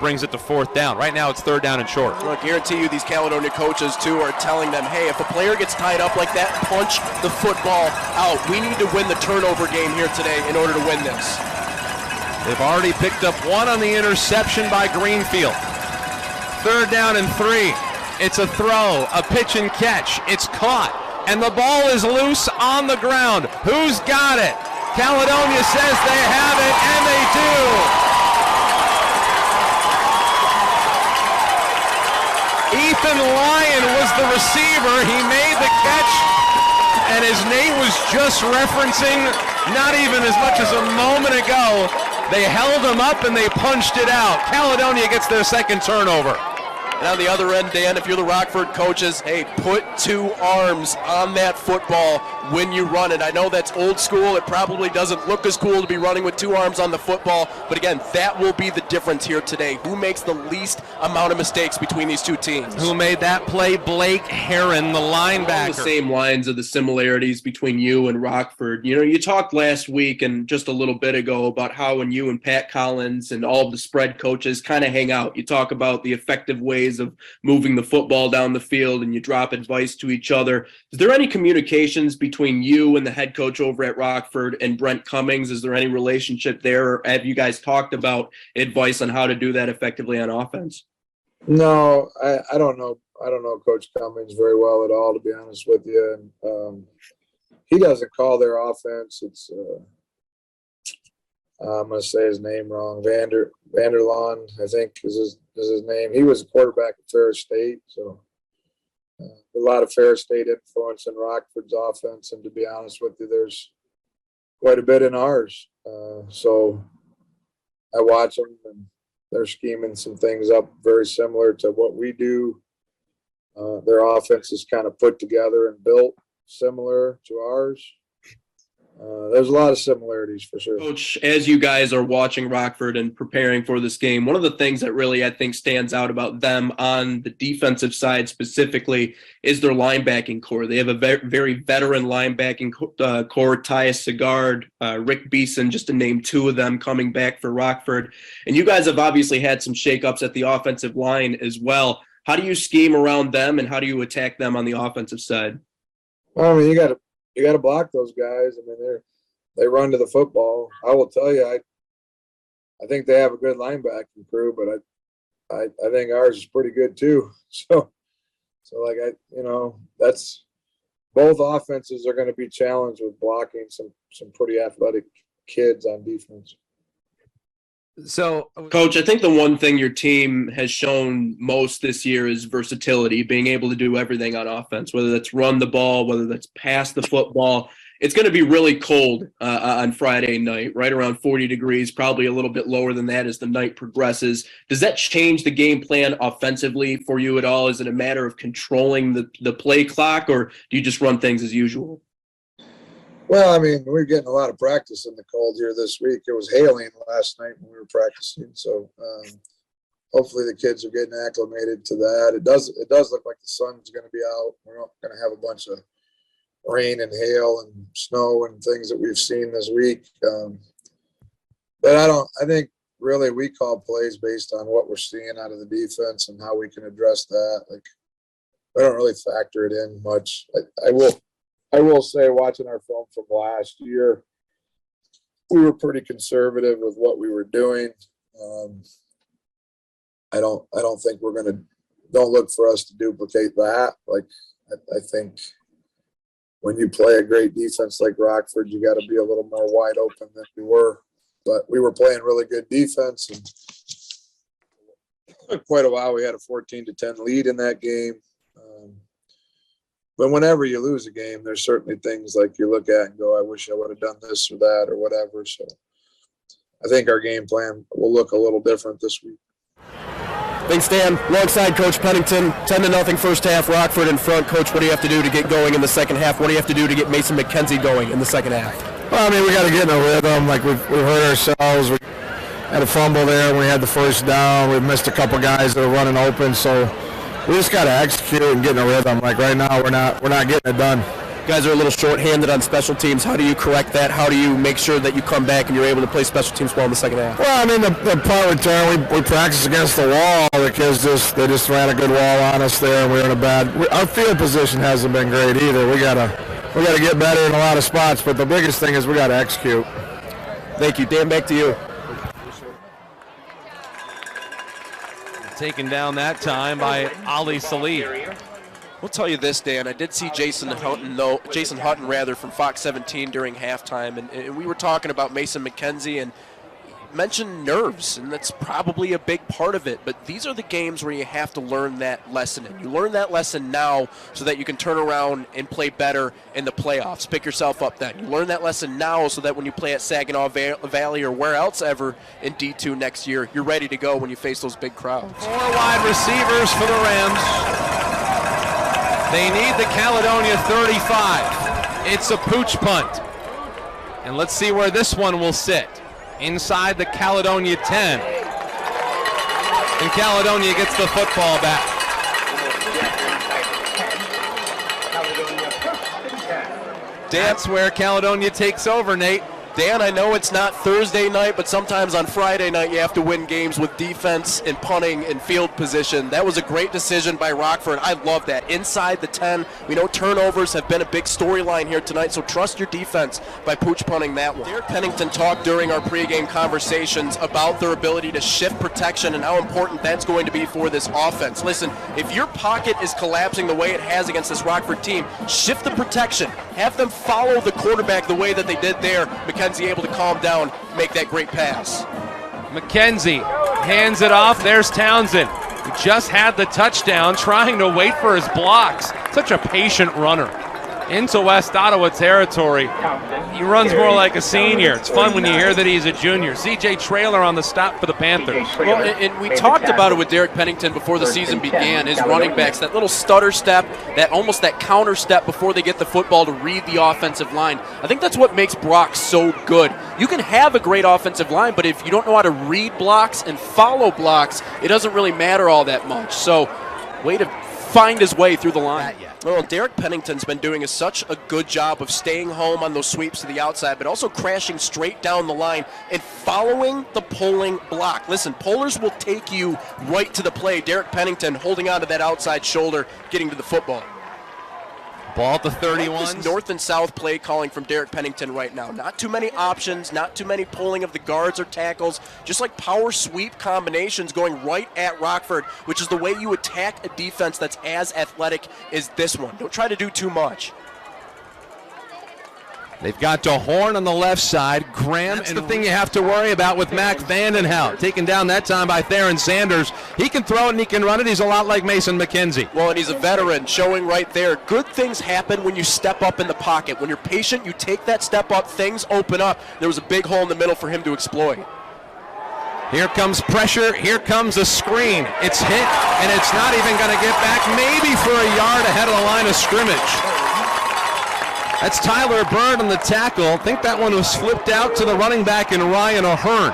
brings it to 4th down. Right now it's 3rd down and short. Well, I guarantee you these Caledonia coaches, too, are telling them, hey, if a player gets tied up like that, punch the football out. We need to win the turnover game here today in order to win this. They've already picked up one on the interception by Greenfield. 3rd down and 3. It's a throw, a pitch and catch. It's caught, and the ball is loose on the ground. Who's got it? Caledonia says they have it, and they do. Ethan Lyon was the receiver. He made the catch, and as Nate was just referencing not even as much as a moment ago, they held him up and they punched it out. Caledonia gets their 2nd turnover. And on the other end, Dan, if you're the Rockford coaches, hey, put 2 arms on that football when you run it. I know that's old school. It probably doesn't look as cool to be running with 2 arms on the football. But again, that will be the difference here today. Who makes the least amount of mistakes between these 2 teams? Who made that play? Blake Herron, the linebacker. Along the same lines of the similarities between you and Rockford. You know, you talked last week and just a little bit ago about how when you and Pat Collins and all of the spread coaches kind of hang out, you talk about the effective ways of moving the football down the field and you drop advice to each other. Is there any communications between you and the head coach over at Rockford and Brent Cummings? Is there any relationship there? Or have you guys talked about advice on how to do that effectively on offense? No, I don't know. I don't know Coach Cummings very well at all, to be honest with you. And he doesn't call their offense. It's I'm going to say his name wrong. Vanderlaan, I think, is his name. He was a quarterback at Ferris State, so a lot of Ferris State influence in Rockford's offense. And to be honest with you, there's quite a bit in ours. So I watch them, and they're scheming some things up very similar to what we do. Their offense is kind of put together and built similar to ours. There's a lot of similarities for sure. Coach, as you guys are watching Rockford and preparing for this game, one of the things that really I think stands out about them on the defensive side specifically is their linebacking core. They have a very veteran linebacking core, Tyus Segard, Rick Beeson, just to name 2 of them coming back for Rockford. And you guys have obviously had some shakeups at the offensive line as well. How do you scheme around them and how do you attack them on the offensive side? Well, I mean, you got to block those guys. I mean, they run to the football. I will tell you, I think they have a good linebacking crew, but I think ours is pretty good too. So like that's both offenses are going to be challenged with blocking some pretty athletic kids on defense. So, Coach, I think the one thing your team has shown most this year is versatility, being able to do everything on offense, whether that's run the ball, whether that's pass the football. It's going to be really cold on Friday night, right around 40 degrees, probably a little bit lower than that as the night progresses. Does that change the game plan offensively for you at all? Is it a matter of controlling the play clock, or do you just run things as usual? Well, I mean, we're getting a lot of practice in the cold here this week. It was hailing last night when we were practicing, so hopefully the kids are getting acclimated to that. It does look like the sun's going to be out. We're not going to have a bunch of rain and hail and snow and things that we've seen this week. But I think really we call plays based on what we're seeing out of the defense and how we can address that. Like, I don't really factor it in much. I will say, watching our film from last year, we were pretty conservative with what we were doing. I don't think don't look for us to duplicate that. Like, I think when you play a great defense like Rockford, you got to be a little more wide open than we were. But we were playing really good defense, and for quite a while we had a 14-10 lead in that game. But whenever you lose a game, there's certainly things like you look at and go, I wish I would have done this or that or whatever. So I think our game plan will look a little different this week. Thanks, Dan. Alongside Coach Pennington, 10-0 first half, Rockford in front. Coach, what do you have to do to get going in the second half? What do you have to do to get Mason McKenzie going in the second half? Well, I mean, we got to get in a rhythm. Like, we've hurt ourselves. We had a fumble there when we had the first down. We missed a couple guys that were running open. So we just got to execute and get in a rhythm. Like, right now, we're not getting it done. guys are a little short-handed on special teams. How do you correct that? How do you make sure that you come back and you're able to play special teams well in the second half? Well, I mean, the punt return, we practiced against the wall. The kids just ran a good wall on us there, and we were in a bad. Our field position hasn't been great either. We gotta get better in a lot of spots, but the biggest thing is we gotta execute. Thank you, Dan. Back to you. Taken down that time by Ali Salih. We'll tell you this, Dan. I did see Jason Hutton from Fox 17 during halftime, and we were talking about Mason McKenzie and mentioned nerves, and that's probably a big part of it. But these are the games where you have to learn that lesson, and you learn that lesson now so that you can turn around and play better in the playoffs. Pick yourself up then. You learn that lesson now so that when you play at Saginaw Valley or where else ever in D2 next year, you're ready to go when you face those big crowds. 4 wide receivers for the Rams. They need the Caledonia 35. It's a pooch punt. And let's see where this one will sit. Inside the Caledonia 10. And Caledonia gets the football back. That's where Caledonia takes over, Nate. Dan, I know it's not Thursday night, but sometimes on Friday night you have to win games with defense and punting and field position. That was a great decision by Rockford. I love that. Inside the 10, we know turnovers have been a big storyline here tonight, so trust your defense by pooch punting that one. Derek Pennington talked during our pregame conversations about their ability to shift protection and how important that's going to be for this offense. Listen, if your pocket is collapsing the way it has against this Rockford team, shift the protection. Have them follow the quarterback the way that they did there. McKenzie able to calm down, make that great pass. McKenzie hands it off. There's Townsend, who just had the touchdown, trying to wait for his blocks. Such a patient runner. Into West Ottawa territory. He runs more like a senior. It's fun when you hear that he's a junior. CJ Traylor on the stop for the Panthers. Well, and we talked about it with Derek Pennington before the season began. His running backs, that little stutter step, that counter step before they get the football to read the offensive line. I think that's what makes Brock so good. You can have a great offensive line, but if you don't know how to read blocks and follow blocks, it doesn't really matter all that much. So, way to find his way through the line. Well, Derek Pennington's been doing such a good job of staying home on those sweeps to the outside, but also crashing straight down the line and following the pulling block. Listen, pullers will take you right to the play. Derek Pennington holding on to that outside shoulder, getting to the football. Ball at the 31. This north and south play calling from Derek Pennington right now. Not too many options, not too many pulling of the guards or tackles, just like power sweep combinations going right at Rockford, which is the way you attack a defense that's as athletic as this one. Don't try to do too much. They've got DeHorn on the left side. Graham, that's the thing you have to worry about with Mac Vandenhout. Taken down that time by Theron Sanders. He can throw it and he can run it. He's a lot like Mason McKenzie. Well, and he's a veteran, showing right there. Good things happen when you step up in the pocket. When you're patient, you take that step up, things open up. There was a big hole in the middle for him to exploit. Here comes pressure. Here comes a screen. It's hit, and it's not even going to get back, maybe for a yard ahead of the line of scrimmage. That's Tyler Bird on the tackle. I think that one was flipped out to the running back in Ryan O'Hearn.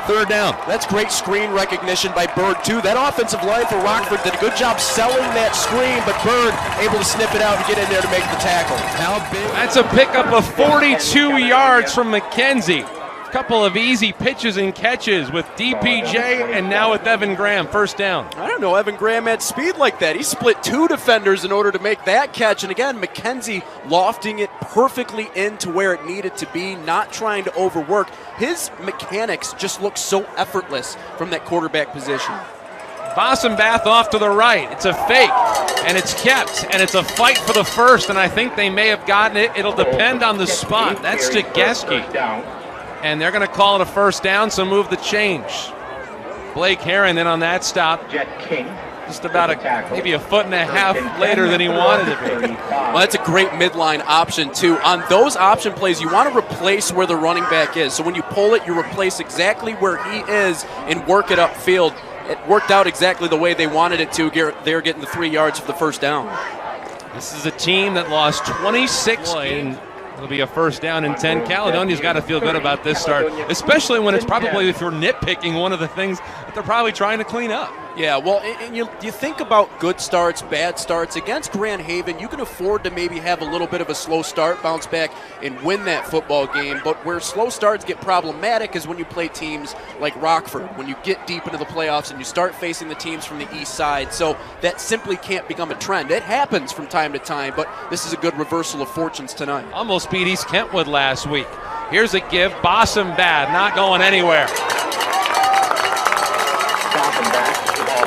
3rd down. That's great screen recognition by Bird, too. That offensive line for Rockford did a good job selling that screen, but Bird able to snip it out and get in there to make the tackle. How big? That's a pickup of 42 yards from McKenzie. A couple of easy pitches and catches with DPJ and now with Evan Graham. 1st down. I don't know, Evan Graham had speed like that. He split 2 defenders in order to make that catch. And again, McKenzie lofting it perfectly into where it needed to be, not trying to overwork. His mechanics just look so effortless from that quarterback position. Bossenbath off to the right. It's a fake, and it's kept, and it's a fight for the first, and I think they may have gotten it. It'll depend on the spot. That's Jageski. And they're going to call it a 1st down, so move the change. Blake Herron then on that stop. Just about maybe a foot and a half later than he wanted to be. Well, that's a great midline option, too. On those option plays, you want to replace where the running back is. So when you pull it, you replace exactly where he is and work it upfield. It worked out exactly the way they wanted it to. They're getting the 3 yards for the 1st down. This is a team that lost 26. It'll be a 1st down and 10. Caledonia's got to feel good about this start, especially when it's probably, if you're nitpicking, one of the things that they're probably trying to clean up. Yeah, well, and you think about good starts, bad starts. Against Grand Haven, you can afford to maybe have a little bit of a slow start, bounce back, and win that football game. But where slow starts get problematic is when you play teams like Rockford, when you get deep into the playoffs and you start facing the teams from the east side. So that simply can't become a trend. It happens from time to time, but this is a good reversal of fortunes tonight. Almost beat East Kentwood last week. Here's a give. Bossum bad, not going anywhere.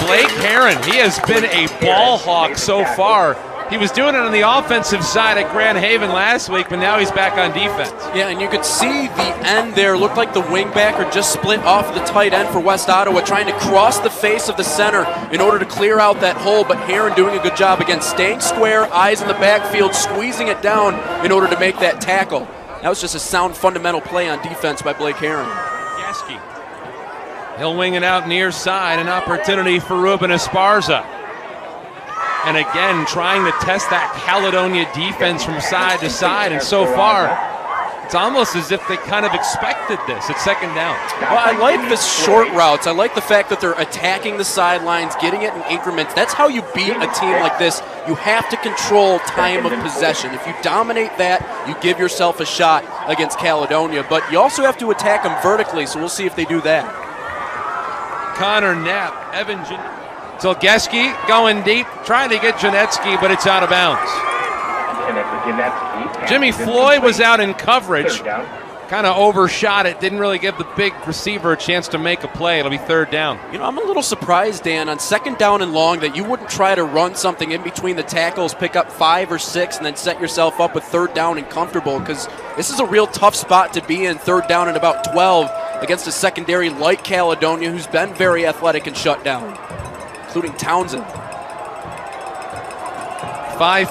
Blake Herron, he has been a ball hawk so far. He was doing it on the offensive side at Grand Haven last week, but now he's back on defense. Yeah, and you could see the end there. Looked like the wingback or just split off the tight end for West Ottawa, trying to cross the face of the center in order to clear out that hole, but Herron doing a good job again, staying square, eyes in the backfield, squeezing it down in order to make that tackle. That was just a sound fundamental play on defense by Blake Herron. Yeski. He'll wing it out near side, an opportunity for Ruben Esparza. And again, trying to test that Caledonia defense from side to side, and so far, it's almost as if they kind of expected this at second down. Well, I like the short routes. I like the fact that they're attacking the sidelines, getting it in increments. That's how you beat a team like this. You have to control time of possession. If you dominate that, you give yourself a shot against Caledonia, but you also have to attack them vertically, so we'll see if they do that. Connor Knapp, Evan Zolgeski going deep, trying to get Janetsky, but it's out of bounds. Jimmy Floyd was out in coverage, kind of overshot it, didn't really give the big receiver a chance to make a play. It'll be third down. You know, I'm a little surprised, Dan, on second down and long that you wouldn't try to run something in between the tackles, pick up 5 or 6, and then set yourself up with third down and comfortable, because this is a real tough spot to be in, third down and about 12 against a secondary like Caledonia, who's been very athletic and shut down, including Townsend. 5